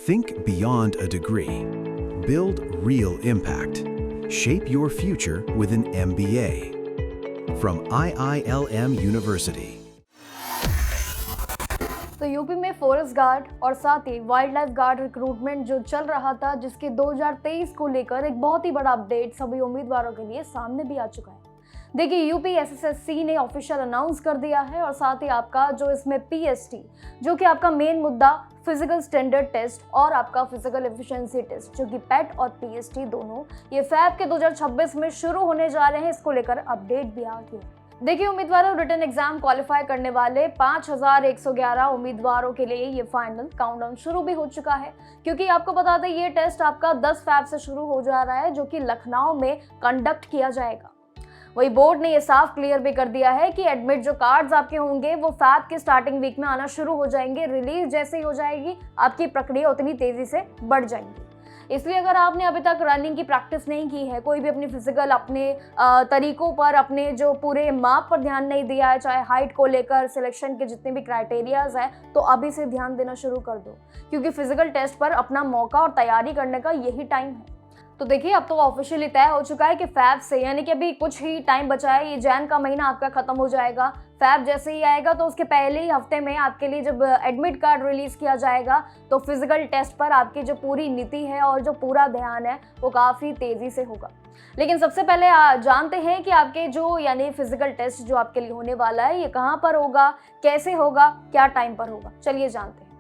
Think beyond a degree. Build real impact. Shape your future with an MBA. From IILM University. तो UP में forest guard और साथ ही wild life guard recruitment जो चल रहा था, जिसके 2023 को लेकर एक बहुत ही बड़ा अपडेट सभी उम्मीदवारों के लिए सामने भी आ चुका है। देखिए, यूपी एसएससी ने ऑफिशियल अनाउंस कर दिया है और साथ ही आपका जो इसमें पीएसटी, जो कि आपका मेन मुद्दा फिजिकल स्टैंडर्ड टेस्ट और आपका फिजिकल एफिशिएंसी टेस्ट, जो कि पैट और पीएसटी दोनों ये फैब के 2026 में शुरू होने जा रहे हैं, इसको लेकर अपडेट भी आ गई है। देखिए, उम्मीदवारों रिटन एग्जाम क्वालिफाई करने वाले 5111 उम्मीदवारों के लिए ये फाइनल काउंटडाउन शुरू भी हो चुका है, क्योंकि आपको बता दें ये टेस्ट आपका 10 फैब से शुरू हो जा रहा है, जो कि लखनऊ में कंडक्ट किया जाएगा। वही बोर्ड ने ये साफ क्लियर भी कर दिया है कि एडमिट जो कार्ड्स आपके होंगे वो फैब के स्टार्टिंग वीक में आना शुरू हो जाएंगे। रिलीज जैसे ही हो जाएगी आपकी प्रक्रिया उतनी तेजी से बढ़ जाएंगी। इसलिए अगर आपने अभी तक रनिंग की प्रैक्टिस नहीं की है, कोई भी अपनी फिजिकल अपने तरीकों पर, अपने जो पूरे माप पर ध्यान नहीं दिया है, चाहे हाइट को लेकर सिलेक्शन के जितने भी क्राइटेरियाज है, तो अभी से ध्यान देना शुरू कर दो, क्योंकि फिजिकल टेस्ट पर अपना मौका और तैयारी करने का यही टाइम है। तो देखिए, अब तो ऑफिशियली तय हो चुका है कि फैब से, यानी कि अभी कुछ ही टाइम बचा है, ये जैन का महीना आपका खत्म हो जाएगा। फैब जैसे ही आएगा तो उसके पहले ही हफ्ते में आपके लिए जब एडमिट कार्ड रिलीज किया जाएगा, तो फिजिकल टेस्ट पर आपकी जो पूरी नीति है और जो पूरा ध्यान है वो काफ़ी तेज़ी से होगा। लेकिन सबसे पहले जानते हैं कि आपके जो यानी फिजिकल टेस्ट जो आपके लिए होने वाला है, ये कहाँ पर होगा, कैसे होगा, क्या टाइम पर होगा, चलिए जानते हैं।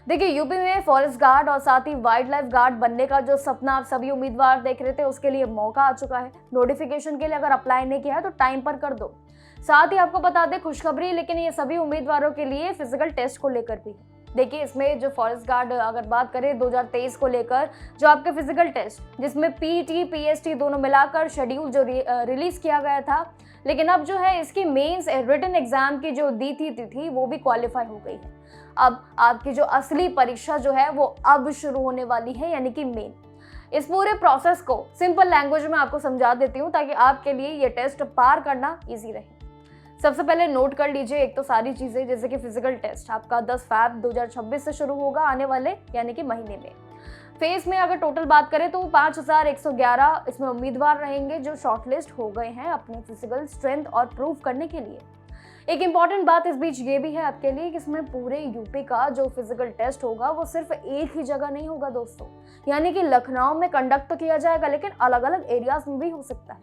देखिए, यूपी में फॉरेस्ट गार्ड और साथ ही वाइल्ड लाइफ गार्ड बनने का जो सपना आप सभी उम्मीदवार देख रहे थे, उसके लिए मौका आ चुका है। नोटिफिकेशन के लिए अगर अप्लाई नहीं किया है तो टाइम पर कर दो। साथ ही आपको बता दें खुशखबरी, लेकिन ये सभी उम्मीदवारों के लिए फिजिकल टेस्ट को लेकर भी है। देखिए, इसमें जो फॉरेस्ट गार्ड अगर बात करें 2023 को लेकर, जो आपके फिजिकल टेस्ट जिसमें पीटी पीएसटी दोनों मिलाकर शेड्यूल जो रिलीज किया गया था, लेकिन अब जो है इसकी मेंस रिटन एग्जाम की जो दी थी तिथि वो भी क्वालिफाई हो गई है। अब आपकी जो असली परीक्षा जो है वो अब शुरू होने वाली है, यानी कि मेन। इस पूरे प्रोसेस को सिंपल लैंग्वेज में आपको समझा देती हूँ, ताकि आपके लिए ये टेस्ट पार करना इजी रहे। सबसे पहले नोट कर लीजिए एक तो सारी चीज़ें, जैसे कि फिजिकल टेस्ट आपका 10 फैब 2026 से शुरू होगा, आने वाले यानी कि महीने में। फेज में अगर टोटल बात करें तो 5111 इसमें उम्मीदवार रहेंगे जो शॉर्टलिस्ट हो गए हैं अपने फिजिकल स्ट्रेंथ और प्रूव करने के लिए। एक इम्पॉर्टेंट बात इस बीच ये भी है आपके लिए कि इसमें पूरे यूपी का जो फिजिकल टेस्ट होगा वो सिर्फ एक ही जगह नहीं होगा दोस्तों, यानी कि लखनऊ में कंडक्ट तो किया जाएगा, लेकिन अलग अलग एरियाज में भी हो सकता है।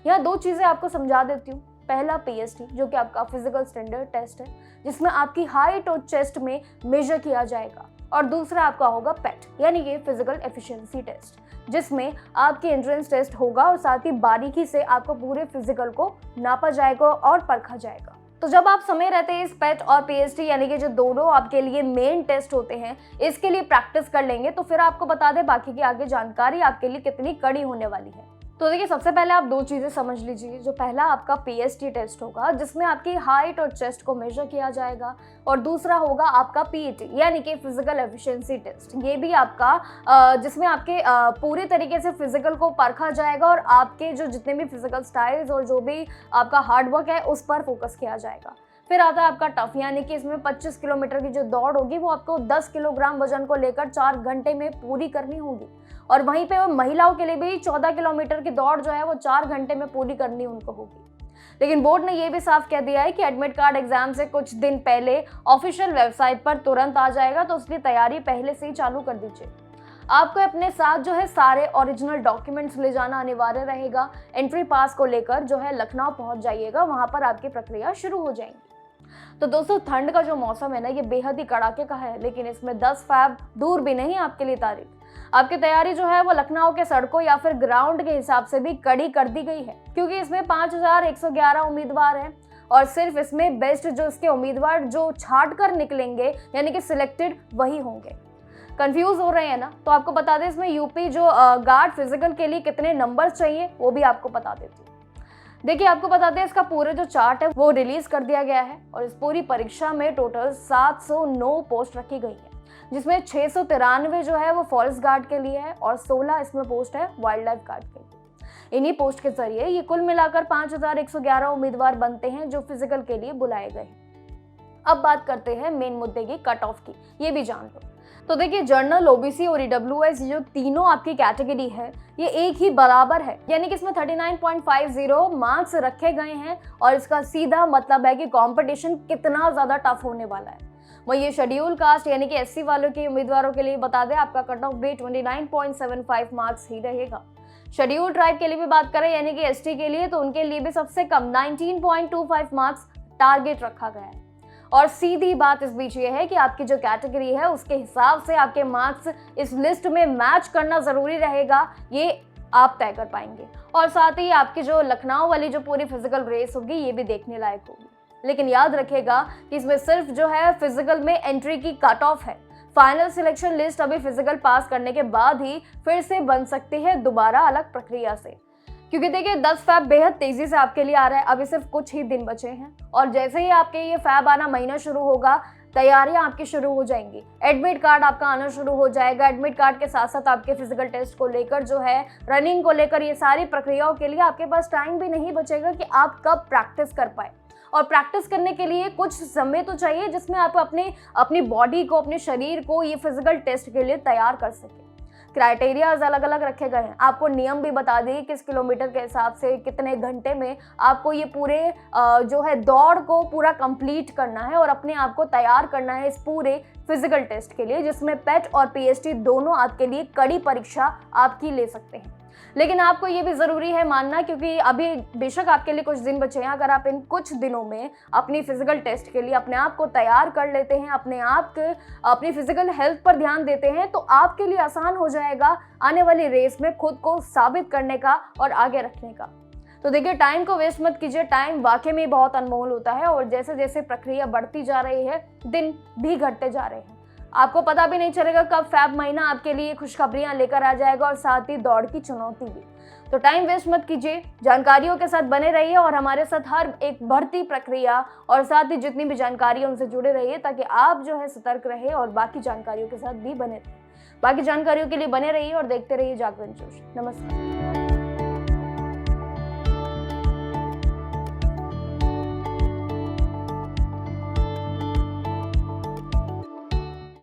यहाँ दो चीज़ें आपको समझा देती हूँ। पहला पीएसटी, जो कि आपका फिजिकल स्टैंडर्ड टेस्ट है, जिसमें आपकी हाइट और चेस्ट में मेजर किया जाएगा, और दूसरा आपका होगा पैट, यानी कि फिजिकल एफिशिएंसी टेस्ट, जिसमें आपकी एंट्रेंस टेस्ट होगा और साथ ही बारीकी से आपको पूरे फिजिकल को नापा जाएगा और परखा जाएगा। तो जब आप समय रहते हैं इस पैट और पीएसटी, यानी कि जो दोनों आपके लिए मेन टेस्ट होते हैं, इसके लिए प्रैक्टिस कर लेंगे, तो फिर आपको बता दें बाकी की आगे जानकारी आपके लिए कितनी कड़ी होने वाली है। तो देखिए, सबसे पहले आप दो चीज़ें समझ लीजिए। जो पहला आपका पीएसटी टेस्ट होगा, जिसमें आपकी हाइट और चेस्ट को मेजर किया जाएगा, और दूसरा होगा आपका पीईटी, यानी कि फिजिकल एफिशिएंसी टेस्ट। ये भी आपका जिसमें आपके पूरे तरीके से फिजिकल को परखा जाएगा और आपके जो जितने भी फिजिकल स्टाइल्स और जो भी आपका हार्डवर्क है उस पर फोकस किया जाएगा। फिर आता है आपका टफ, यानी कि इसमें 25 किलोमीटर की जो दौड़ होगी वो आपको 10 किलोग्राम वजन को लेकर 4 घंटे में पूरी करनी होगी, और वहीं पे महिलाओं के लिए भी 14 किलोमीटर की दौड़ जो है वो 4 घंटे में पूरी करनी उनको होगी। लेकिन बोर्ड ने ये भी साफ कह दिया है कि एडमिट कार्ड एग्जाम से कुछ दिन पहले ऑफिशियल वेबसाइट पर तुरंत आ जाएगा, तो उसकी तैयारी पहले से ही चालू कर दीजिए। आपको अपने साथ जो है सारे ओरिजिनल डॉक्यूमेंट्स ले जाना अनिवार्य रहेगा। एंट्री पास को लेकर जो है लखनऊ पहुंच जाइएगा, वहां पर आपकी प्रक्रिया शुरू हो जाएगी। तो दोस्तों, ठंड का जो मौसम है ना, ये बेहद ही कड़ाके का है, लेकिन इसमें 10 फैब दूर भी नहीं आपके लिए तारीख। आपकी तैयारी जो है वो लखनऊ के सड़कों या फिर ग्राउंड के हिसाब से भी कड़ी कर दी गई है, क्योंकि इसमें 5111 उम्मीदवार हैं, और सिर्फ इसमें बेस्ट जो इसके उम्मीदवार जो छाट कर निकलेंगे, यानी कि सिलेक्टेड, वही होंगे। कंफ्यूज हो रहे हैं ना, तो आपको बता दें इसमें यूपी जो गार्ड फिजिकल के लिए कितने नंबर चाहिए वो भी आपको बता देती हूँ। देखिए, आपको बता दें इसका पूरा जो चार्ट है वो रिलीज कर दिया गया है, और इस पूरी परीक्षा में टोटल 709 पोस्ट रखी गई है, जिसमें 693 जो है वो फॉरेस्ट गार्ड के लिए है और 16 इसमें पोस्ट है वाइल्ड लाइफ गार्ड के लिए। इन्हीं पोस्ट के जरिए ये कुल मिलाकर 5111 उम्मीदवार बनते हैं जो फिजिकल के लिए बुलाए गए। अब बात करते हैं मेन मुद्दे की, कट ऑफ की। ये भी जान लो। तो देखिए जनरल, ओबीसी और ईडब्ल्यूएस जो तीनों आपकी कैटेगरी है ये एक ही बराबर है, यानी कि इसमें 39.50 मार्क्स रखे गए हैं और इसका सीधा मतलब है कि कंपटीशन कितना ज़्यादा टफ होने वाला है। वही ये शेड्यूल कास्ट यानी कि एससी वालों के उम्मीदवारों के लिए बता दें आपका कट ऑफ भी 29.75 मार्क्स ही रहेगा। शेड्यूल ट्राइब के लिए भी बात करें यानी कि एसटी के लिए, तो उनके लिए भी सबसे कम 19.25 मार्क्स टारगेट रखा गया है। और सीधी बात इस बीच ये है कि आपकी जो कैटेगरी है उसके हिसाब से आपके मार्क्स इस लिस्ट में मैच करना ज़रूरी रहेगा, ये आप तय कर पाएंगे। और साथ ही आपकी जो लखनऊ वाली जो पूरी फिजिकल रेस होगी ये भी देखने लायक होगी। लेकिन याद रखिएगा कि इसमें सिर्फ जो है फिजिकल में एंट्री की कट ऑफ है। फाइनल सिलेक्शन लिस्ट अभी फिजिकल पास करने के बाद ही फिर से बन सकती है दोबारा अलग प्रक्रिया से, क्योंकि देखिए 10 फैब बेहद तेजी से आपके लिए आ रहा है। अभी सिर्फ कुछ ही दिन बचे हैं और जैसे ही आपके ये फैब आना महीना शुरू होगा, तैयारियां आपकी शुरू हो जाएंगी। एडमिट कार्ड आपका आना शुरू हो जाएगा। एडमिट कार्ड के साथ साथ आपके फिजिकल टेस्ट को लेकर जो है, रनिंग को लेकर, ये सारी प्रक्रियाओं के लिए आपके पास टाइम भी नहीं बचेगा कि आप कब प्रैक्टिस कर पाए। और प्रैक्टिस करने के लिए कुछ समय तो चाहिए जिसमें आप अपनी बॉडी को, अपने शरीर को ये फिजिकल टेस्ट के लिए तैयार कर सकें। क्राइटेरियाज अलग अलग रखे गए हैं। आपको नियम भी बता दिए किस किलोमीटर के हिसाब से कितने घंटे में आपको ये पूरे जो है दौड़ को पूरा कंप्लीट करना है और अपने आप को तैयार करना है इस पूरे फिजिकल टेस्ट के लिए, जिसमें पेट और पीएचटी दोनों आपके लिए कड़ी परीक्षा आपकी ले सकते हैं। लेकिन आपको ये भी ज़रूरी है मानना, क्योंकि अभी बेशक आपके लिए कुछ दिन बचे हैं, अगर आप इन कुछ दिनों में अपनी फिजिकल टेस्ट के लिए अपने आप को तैयार कर लेते हैं, अपनी फिजिकल हेल्थ पर ध्यान देते हैं, तो आपके लिए आसान हो जाएगा आने वाली रेस में खुद को साबित करने का और आगे रखने का। तो देखिए टाइम को वेस्ट मत कीजिए। टाइम वाकई में बहुत अनमोल होता है और जैसे जैसे प्रक्रिया बढ़ती जा रही है, दिन भी घटते जा रहे हैं। आपको पता भी नहीं चलेगा कब फैब महीना आपके लिए खुशखबरियां लेकर आ जाएगा और साथ ही दौड़ की चुनौती भी। तो टाइम वेस्ट मत कीजिए, जानकारियों के साथ बने रहिए और हमारे साथ हर एक बढ़ती प्रक्रिया और साथ ही जितनी भी जानकारी है उनसे जुड़े रहिए, ताकि आप जो है सतर्क रहे और बाकी जानकारियों के साथ भी बने रहिए। बाकी जानकारियों के लिए बने रहिए और देखते रहिए जागरण जोश। नमस्कार।